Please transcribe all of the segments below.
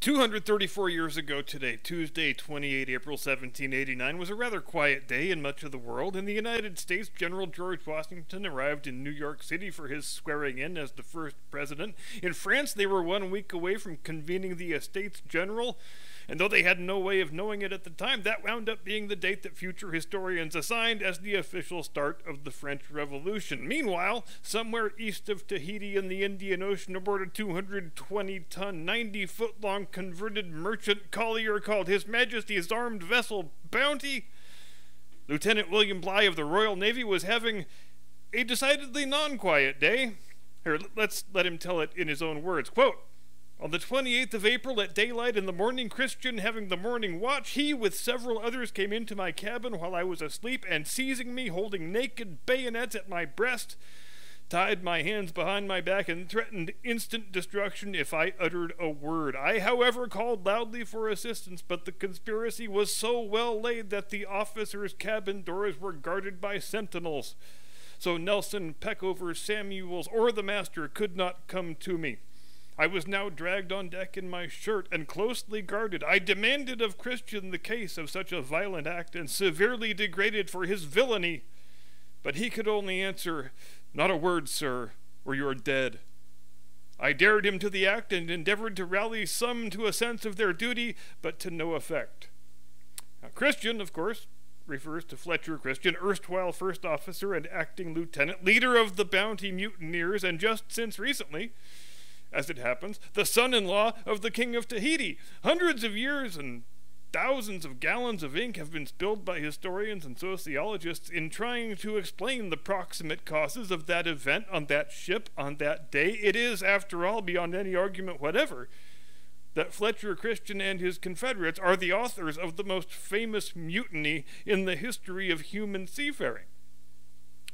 234 years ago today, Tuesday, 28 April 1789, was a rather quiet day in much of the world. In the United States, General George Washington arrived in New York City for his swearing in as the first president. In France, they were 1 week away from convening the Estates General, and though they had no way of knowing it at the time, that wound up being the date that future historians assigned as the official start of the French Revolution. Meanwhile, somewhere east of Tahiti in the Indian Ocean, aboard a 220-ton, 90-foot-long converted merchant collier called His Majesty's Armed Vessel Bounty, Lieutenant William Bligh of the Royal Navy was having a decidedly non-quiet day. Here, let's let him tell it in his own words. Quote, "On the 28th of April at daylight in the morning, Christian having the morning watch, he with several others came into my cabin while I was asleep, and seizing me, holding naked bayonets at my breast, tied my hands behind my back and threatened instant destruction if I uttered a word. I, however, called loudly for assistance, but the conspiracy was so well laid that the officers' cabin doors were guarded by sentinels. So Nelson, Peckover, Samuels, or the master could not come to me. I was now dragged on deck in my shirt and closely guarded. I demanded of Christian the case of such a violent act and severely degraded for his villainy. But he could only answer, 'Not a word, sir, or you are dead.' I dared him to the act and endeavored to rally some to a sense of their duty, but to no effect." Now, Christian, of course, refers to Fletcher Christian, erstwhile first officer and acting lieutenant, leader of the Bounty mutineers, and just since recently, as it happens, the son-in-law of the King of Tahiti. Hundreds of years and thousands of gallons of ink have been spilled by historians and sociologists in trying to explain the proximate causes of that event on that ship on that day. It is, after all, beyond any argument whatever, that Fletcher Christian and his Confederates are the authors of the most famous mutiny in the history of human seafaring.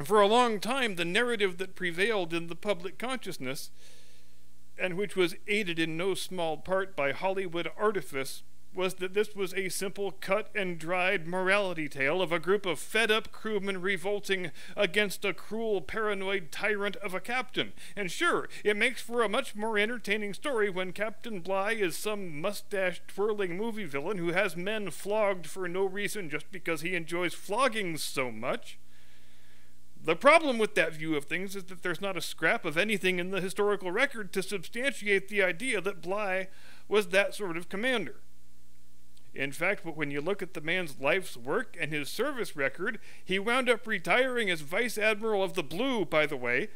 For a long time, the narrative that prevailed in the public consciousness, and which was aided in no small part by Hollywood artifice, was that this was a simple cut-and-dried morality tale of a group of fed-up crewmen revolting against a cruel, paranoid tyrant of a captain. And sure, it makes for a much more entertaining story when Captain Bligh is some mustache-twirling movie villain who has men flogged for no reason just because he enjoys floggings so much. The problem with that view of things is that there's not a scrap of anything in the historical record to substantiate the idea that Bligh was that sort of commander. In fact, when you look at the man's life's work and his service record, he wound up retiring as Vice Admiral of the Blue, by the way.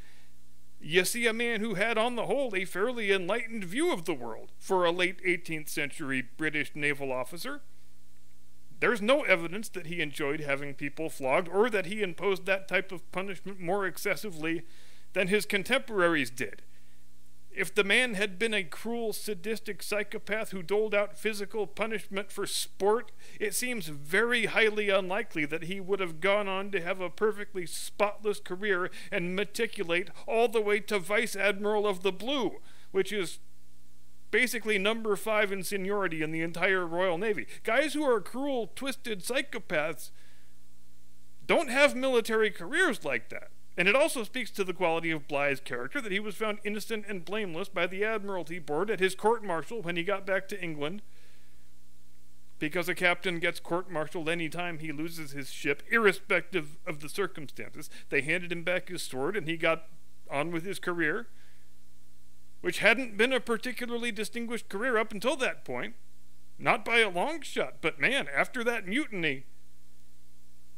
You see a man who had, on the whole, a fairly enlightened view of the world for a late 18th century British naval officer. There's no evidence that he enjoyed having people flogged or that he imposed that type of punishment more excessively than his contemporaries did. If the man had been a cruel, sadistic psychopath who doled out physical punishment for sport, it seems very highly unlikely that he would have gone on to have a perfectly spotless career and matriculate all the way to Vice Admiral of the Blue, which is basically number 5 in seniority in the entire Royal Navy. Guys who are cruel, twisted psychopaths don't have military careers like that. And it also speaks to the quality of Bligh's character that he was found innocent and blameless by the Admiralty Board at his court-martial when he got back to England. Because a captain gets court-martialed any time he loses his ship, irrespective of the circumstances. They handed him back his sword and he got on with his career, which hadn't been a particularly distinguished career up until that point. Not by a long shot, but man, after that mutiny,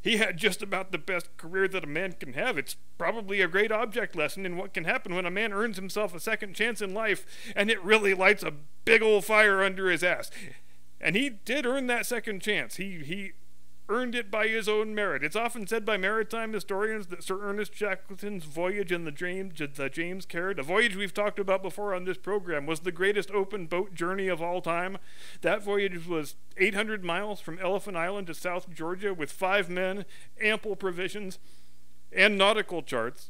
he had just about the best career that a man can have. It's probably a great object lesson in what can happen when a man earns himself a second chance in life and it really lights a big old fire under his ass. And he did earn that second chance. He earned it by his own merit. It's often said by maritime historians that Sir Ernest Shackleton's voyage in the James Caird, a voyage we've talked about before on this program, was the greatest open boat journey of all time. That voyage was 800 miles from Elephant Island to South Georgia with 5 men, ample provisions, and nautical charts.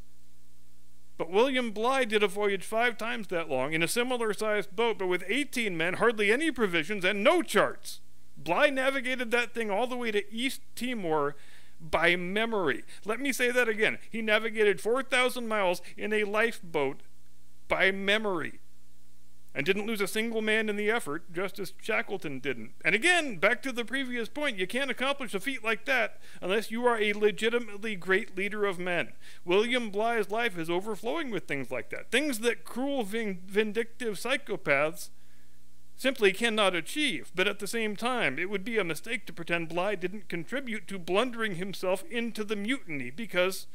But William Bligh did a voyage 5 times that long in a similar-sized boat, but with 18 men, hardly any provisions, and no charts. Bligh navigated that thing all the way to East Timor by memory. Let me say that again. He navigated 4,000 miles in a lifeboat by memory. and didn't lose a single man in the effort, just as Shackleton didn't. And again, back to the previous point, you can't accomplish a feat like that unless you are a legitimately great leader of men. William Bligh's life is overflowing with things like that. Things that cruel, vindictive psychopaths simply cannot achieve. But at the same time, it would be a mistake to pretend Bligh didn't contribute to blundering himself into the mutiny, because,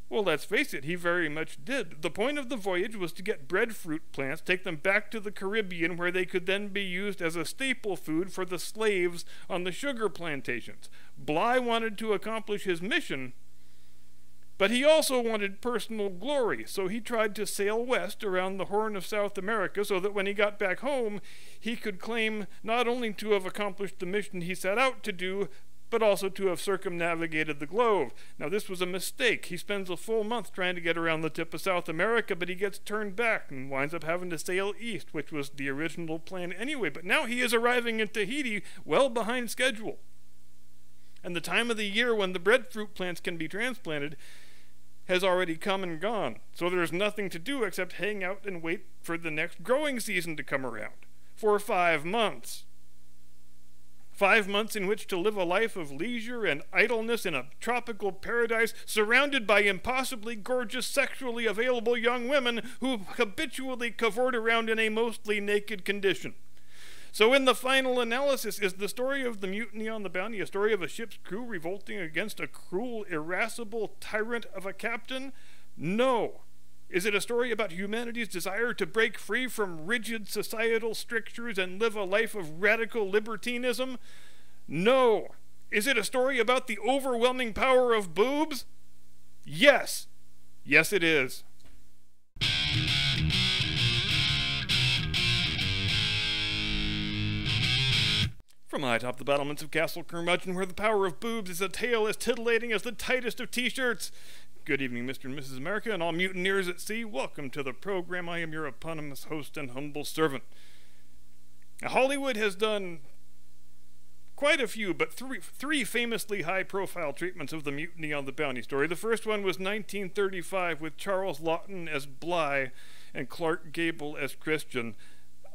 well, let's face it, he very much did. The point of the voyage was to get breadfruit plants, take them back to the Caribbean, where they could then be used as a staple food for the slaves on the sugar plantations. Bligh wanted to accomplish his mission, but he also wanted personal glory, so he tried to sail west around the Horn of South America so that when he got back home, he could claim not only to have accomplished the mission he set out to do, but also to have circumnavigated the globe. Now, this was a mistake. He spends a full month trying to get around the tip of South America, but he gets turned back and winds up having to sail east, which was the original plan anyway. But now he is arriving in Tahiti well behind schedule. And the time of the year when the breadfruit plants can be transplanted has already come and gone. So there's nothing to do except hang out and wait for the next growing season to come around. For 5 months. 5 months in which to live a life of leisure and idleness in a tropical paradise surrounded by impossibly gorgeous, sexually available young women who habitually cavort around in a mostly naked condition. So in the final analysis, is the story of the mutiny on the Bounty a story of a ship's crew revolting against a cruel, irascible tyrant of a captain? No. Is it a story about humanity's desire to break free from rigid societal strictures and live a life of radical libertinism? No. Is it a story about the overwhelming power of boobs? Yes. Yes, it is. From high atop the battlements of Castle Curmudgeon, where the power of boobs is a tale as titillating as the tightest of t-shirts. Good evening, Mr. and Mrs. America, and all mutineers at sea. Welcome to the program. I am your eponymous host and humble servant. Now, Hollywood has done quite a few, but three famously high-profile treatments of the Mutiny on the Bounty story. The first one was 1935 with Charles Laughton as Bligh and Clark Gable as Christian.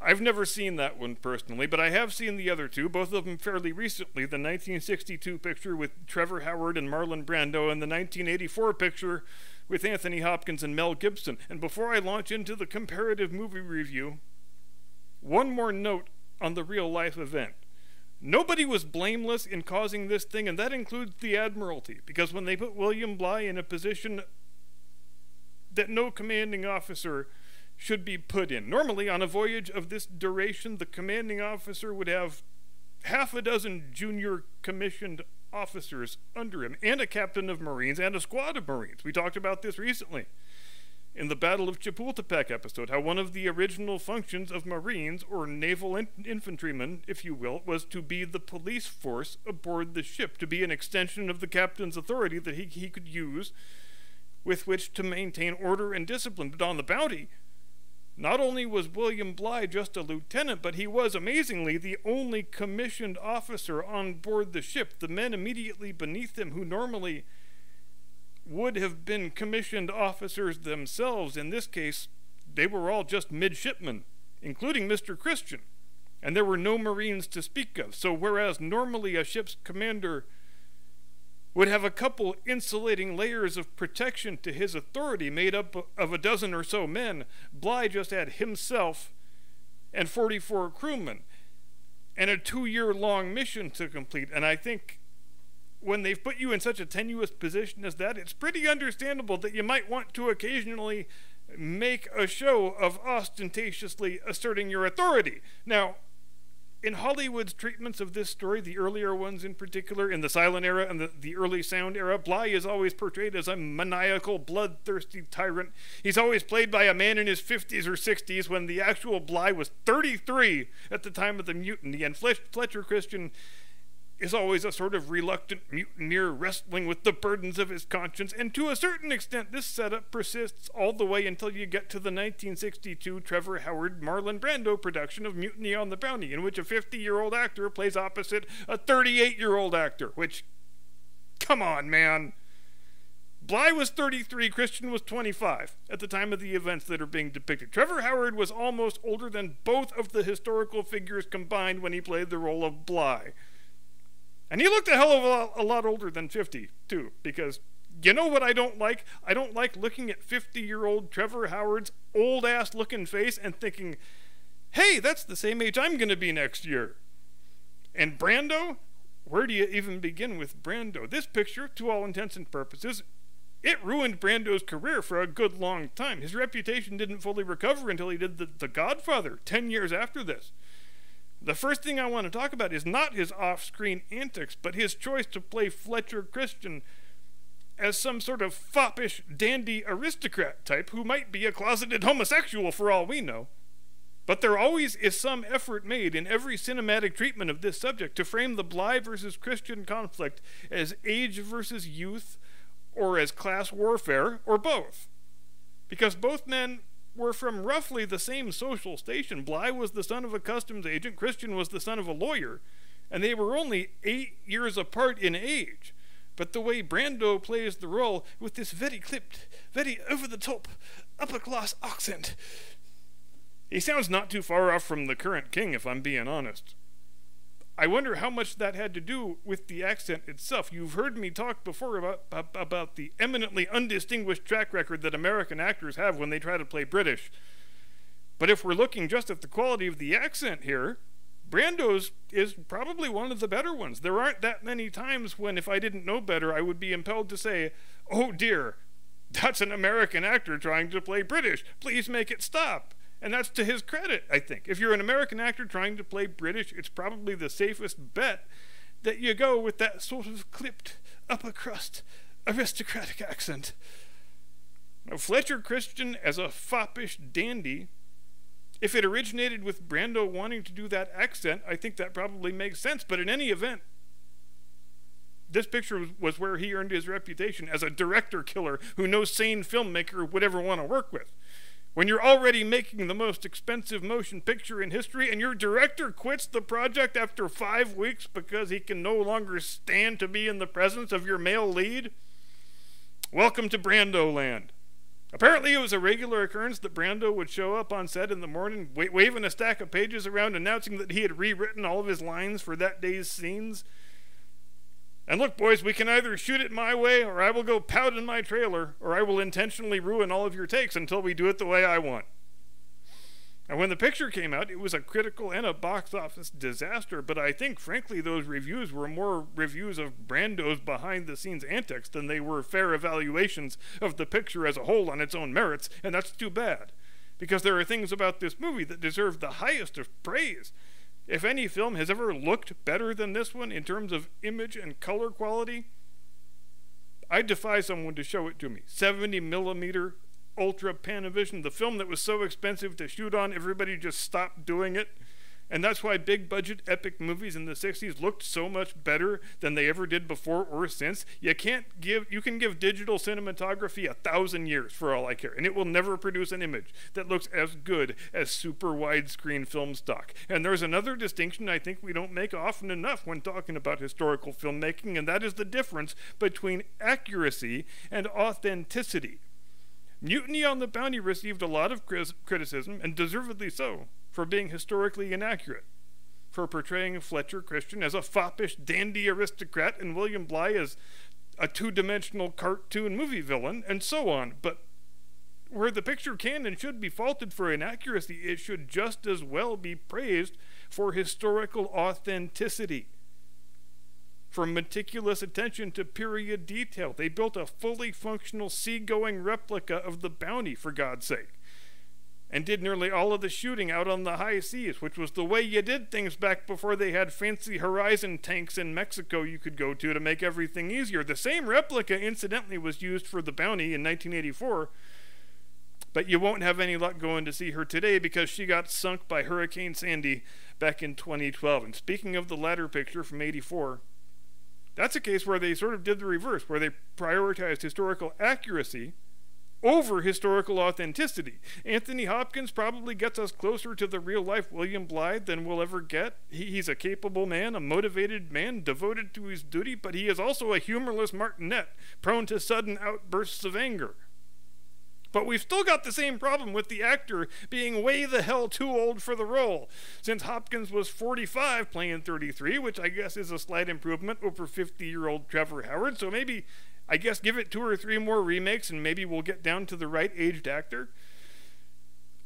I've never seen that one personally, but I have seen the other two, both of them fairly recently, the 1962 picture with Trevor Howard and Marlon Brando, and the 1984 picture with Anthony Hopkins and Mel Gibson. And before I launch into the comparative movie review, one more note on the real-life event. Nobody was blameless in causing this thing, and that includes the Admiralty, because when they put William Bligh in a position that no commanding officer should be put in. Normally, on a voyage of this duration, the commanding officer would have half a dozen junior commissioned officers under him, and a captain of Marines, and a squad of Marines. We talked about this recently in the Battle of Chapultepec episode, how one of the original functions of Marines, or naval infantrymen, if you will, was to be the police force aboard the ship, to be an extension of the captain's authority that he could use with which to maintain order and discipline. But on the Bounty, not only was William Bligh just a lieutenant, but he was, amazingly, the only commissioned officer on board the ship. The men immediately beneath him, who normally would have been commissioned officers themselves, in this case, they were all just midshipmen, including Mr. Christian. And there were no Marines to speak of. So whereas normally a ship's commander would have a couple insulating layers of protection to his authority made up of a dozen or so men, Bligh just had himself and 44 crewmen and a 2-year-long mission to complete. And I think when they've put you in such a tenuous position as that, it's pretty understandable that you might want to occasionally make a show of ostentatiously asserting your authority. Now, in Hollywood's treatments of this story, the earlier ones in particular, in the silent era and the early sound era, Bligh is always portrayed as a maniacal, bloodthirsty tyrant. He's always played by a man in his 50s or 60s, when the actual Bligh was 33 at the time of the mutiny, and Fletcher Christian is always a sort of reluctant mutineer wrestling with the burdens of his conscience, and to a certain extent this setup persists all the way until you get to the 1962 Trevor Howard Marlon Brando production of Mutiny on the Bounty, in which a 50-year-old actor plays opposite a 38-year-old actor, which, come on, man. Bly was 33, Christian was 25 at the time of the events that are being depicted. Trevor Howard was almost older than both of the historical figures combined when he played the role of Bly. And he looked a hell of a lot older than 50, too, because you know what I don't like? I don't like looking at 50-year-old Trevor Howard's old-ass looking face and thinking, hey, that's the same age I'm going to be next year. And Brando? Where do you even begin with Brando? This picture, to all intents and purposes, it ruined Brando's career for a good long time. His reputation didn't fully recover until he did The Godfather 10 years after this. The first thing I want to talk about is not his off-screen antics, but his choice to play Fletcher Christian as some sort of foppish, dandy aristocrat type who might be a closeted homosexual for all we know. But there always is some effort made in every cinematic treatment of this subject to frame the Bly versus Christian conflict as age versus youth, or as class warfare, or both. Because both men were from roughly the same social station. Bly was the son of a customs agent, Christian was the son of a lawyer, and they were only 8 years apart in age. But the way Brando plays the role with this very clipped, very over-the-top, upper-class accent, he sounds not too far off from the current king, if I'm being honest. I wonder how much that had to do with the accent itself. You've heard me talk before about the eminently undistinguished track record that American actors have when they try to play British. But if we're looking just at the quality of the accent here, Brando's is probably one of the better ones. There aren't that many times when, if I didn't know better, I would be impelled to say, oh dear, that's an American actor trying to play British. Please make it stop. And that's to his credit, I think. If you're an American actor trying to play British, it's probably the safest bet that you go with that sort of clipped, upper crust, aristocratic accent. Now, Fletcher Christian as a foppish dandy, if it originated with Brando wanting to do that accent, I think that probably makes sense. But in any event, this picture was where he earned his reputation as a director killer who no sane filmmaker would ever want to work with. When you're already making the most expensive motion picture in history and your director quits the project after 5 weeks because he can no longer stand to be in the presence of your male lead, welcome to Brando land. Apparently it was a regular occurrence that Brando would show up on set in the morning waving a stack of pages around announcing that he had rewritten all of his lines for that day's scenes. And look, boys, we can either shoot it my way, or I will go pout in my trailer, or I will intentionally ruin all of your takes until we do it the way I want. And when the picture came out, it was a critical and a box office disaster, but I think, frankly, those reviews were more reviews of Brando's behind-the-scenes antics than they were fair evaluations of the picture as a whole on its own merits, and that's too bad, because there are things about this movie that deserve the highest of praise. If any film has ever looked better than this one in terms of image and color quality, I defy someone to show it to me. 70mm Ultra Panavision, the film that was so expensive to shoot on, everybody just stopped doing it. And that's why big budget epic movies in the 60s looked so much better than they ever did before or since. You can give digital cinematography 1,000 years for all I care, and it will never produce an image that looks as good as super widescreen film stock. And there's another distinction I think we don't make often enough when talking about historical filmmaking, and that is the difference between accuracy and authenticity. Mutiny on the Bounty received a lot of criticism, and deservedly so, for being historically inaccurate, for portraying Fletcher Christian as a foppish dandy aristocrat and William Bly as a two-dimensional cartoon movie villain, and so on. But where the picture can and should be faulted for inaccuracy, it should just as well be praised for historical authenticity, for meticulous attention to period detail. They built a fully functional seagoing replica of the Bounty, for God's sake, and did nearly all of the shooting out on the high seas, which was the way you did things back before they had fancy Horizon tanks in Mexico you could go to make everything easier. The same replica, incidentally, was used for the Bounty in 1984, but you won't have any luck going to see her today because she got sunk by Hurricane Sandy back in 2012. And speaking of the latter picture from '84, that's a case where they sort of did the reverse, where they prioritized historical accuracy over historical authenticity. Anthony Hopkins probably gets us closer to the real-life William Blythe than we'll ever get. He's a capable man, a motivated man, devoted to his duty, but he is also a humorless martinet, prone to sudden outbursts of anger. But we've still got the same problem with the actor being way the hell too old for the role. Since Hopkins was 45 playing 33, which I guess is a slight improvement over 50-year-old Trevor Howard, so maybe, I guess, give it 2 or 3 more remakes and maybe we'll get down to the right aged actor.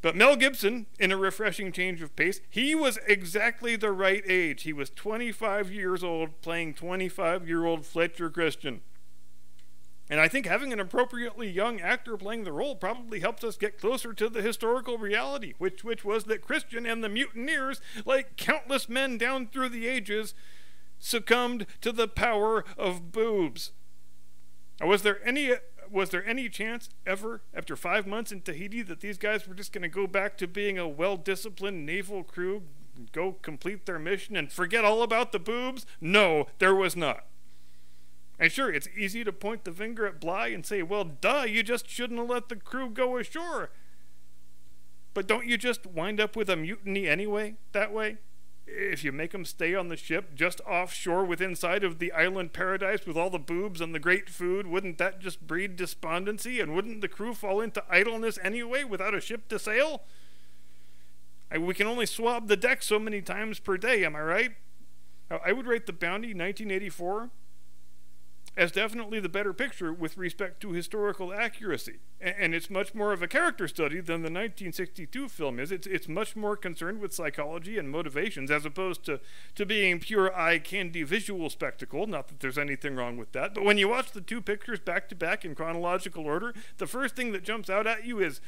But Mel Gibson, in a refreshing change of pace, he was exactly the right age. He was 25 years old playing 25-year-old Fletcher Christian. And I think having an appropriately young actor playing the role probably helps us get closer to the historical reality, which was that Christian and the mutineers, like countless men down through the ages, succumbed to the power of boobs. Now, was there any chance ever, after 5 months in Tahiti, that these guys were just going to go back to being a well-disciplined naval crew, go complete their mission, and forget all about the boobs? No, there was not. And sure, it's easy to point the finger at Bly and say, well, duh, you just shouldn't have let the crew go ashore. But don't you just wind up with a mutiny anyway, that way? If you make them stay on the ship just offshore within sight of the island paradise with all the boobs and the great food, wouldn't that just breed despondency? And wouldn't the crew fall into idleness anyway without a ship to sail? We can only swab the deck so many times per day, am I right? I would rate The Bounty, 1984, as definitely the better picture with respect to historical accuracy. And it's much more of a character study than the 1962 film is. It's much more concerned with psychology and motivations as opposed to being pure eye-candy visual spectacle. Not that there's anything wrong with that. But when you watch the 2 pictures back-to-back in chronological order, the first thing that jumps out at you is,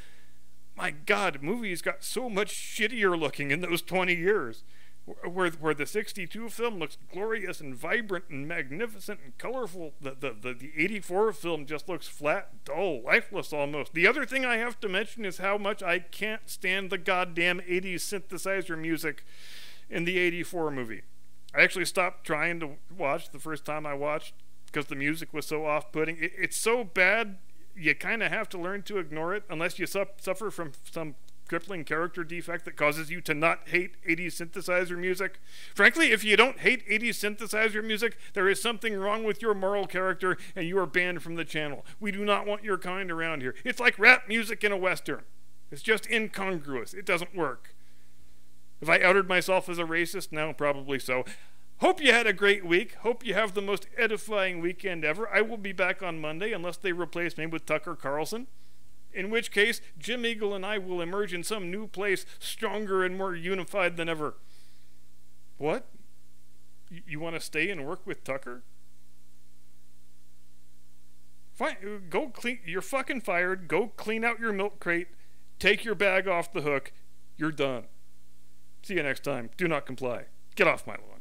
my God, movies got so much shittier looking in those 20 years. Where the 62 film looks glorious and vibrant and magnificent and colorful, the 84 film just looks flat, dull, lifeless almost. The other thing I have to mention is how much I can't stand the goddamn 80s synthesizer music in the 84 movie. I actually stopped trying to watch the first time I watched because the music was so off-putting. It's so bad, you kind of have to learn to ignore it unless you suffer from some crippling character defect that causes you to not hate 80s synthesizer music. Frankly, if you don't hate 80s synthesizer music, there is something wrong with your moral character and you are banned from the channel. We do not want your kind around here. It's like rap music in a Western. It's just incongruous. It doesn't work. Have I outed myself as a racist? No, probably so. Hope you had a great week. Hope you have the most edifying weekend ever. I will be back on Monday unless they replace me with Tucker Carlson. In which case, Jim Eagle and I will emerge in some new place stronger and more unified than ever. What? You want to stay and work with Tucker? Fine, go clean. You're fucking fired. Go clean out your milk crate. Take your bag off the hook. You're done. See you next time. Do not comply. Get off my lawn.